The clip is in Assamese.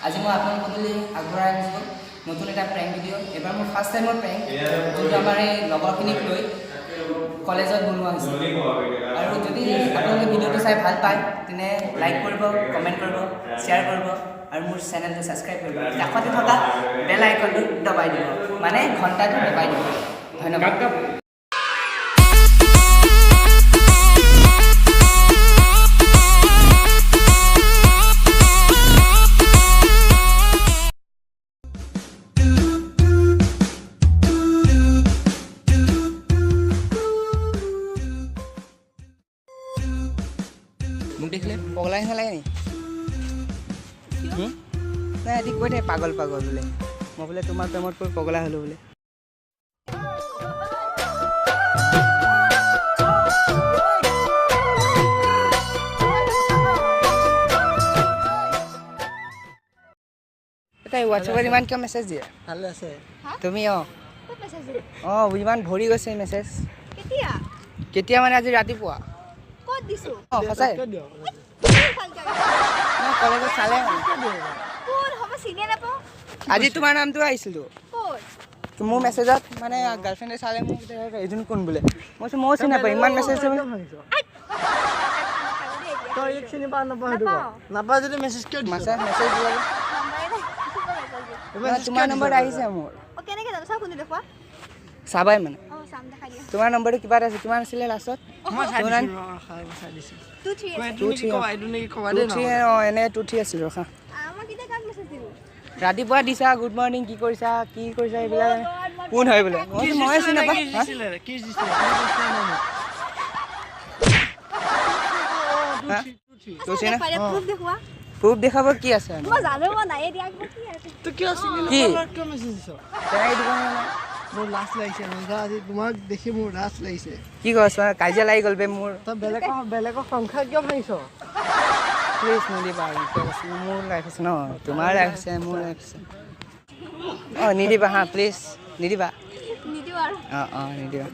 আজি মই আপোনালোকলৈ আগবঢ়াই আনিছোঁ নতুন এটা প্ৰেংক ভিডিঅ'। এবাৰ মোৰ ফাৰ্ষ্ট টাইমৰ প্ৰেংক, যোনটো আমাৰ এই লগৰখিনিক লৈ কলেজত বনোৱা হৈছে। আৰু যদি আপোনালোকে ভিডিঅ'টো চাই ভাল পায় তেনে লাইক কৰিব, কমেণ্ট কৰিব, শ্বেয়াৰ কৰিব আৰু মোৰ চেনেলটো ছাবস্ক্ৰাইব কৰিব। কাষতে থকা বেল আইকনটো দবাই দিব, মানে ঘণ্টাটো দবাই দিব। ধন্যবাদ। মোক দেখিলে পগলা নিচিনা লাগে নি? নাই এটি কৈ থাকে পাগল পাগল বোলে। মই বোলে তোমাৰ প্ৰেমত পৰি পগলা হ'লোঁ বোলে। তাই হোৱাটছএপত ইমান কিয় মেছেজ দিয়ে? ভালে আছে তুমি ইমান ভৰি গৈছে মেছেজ। কেতিয়া মানে আজি ৰাতিপুৱা সঁচাই কলেজত চালে আজি তোমাৰ নামটো আহিছিলো মোৰ মেছেজত, মানে গাৰ্লফ্ৰেণ্ডে চালে মোক এইজন কোন বোলে। মই ময়ো চিনি নাপাওঁ, ইমান মেছেজ তোমাৰ নম্বৰ আহিছে মোৰ চাবাই মানে তোমাৰ নম্বৰটো কিবা এটা আছে, কিমান আছিলে লাষ্টত? এনে 2-3 আছিল। ৰখা ৰাতিপুৱা দিছা গুড মৰ্ণিং, কি কৰিছা এইবিলাক কোন হয় বোলে? মই চিনি নাপাওঁ। প্ৰুফ দেখাব কি আছে? মোৰ লাজ লাগিছে আজি তোমাক দেখি, মোৰ লাজ লাগিছে। কি কৈছ? কাজিয়া লাগি গ'ল বে মোৰ। তই বেলেগৰ সংখ্যা কিয় ভাঙিছ? প্লিজ নিদিবা, মোৰ লাইফ আছে ন, তোমাৰ লাইফ আছে, মোৰ লাইফ আছে। অঁ নিদিবা হা, প্লিজ নিদিবা। অঁ নিদিবা।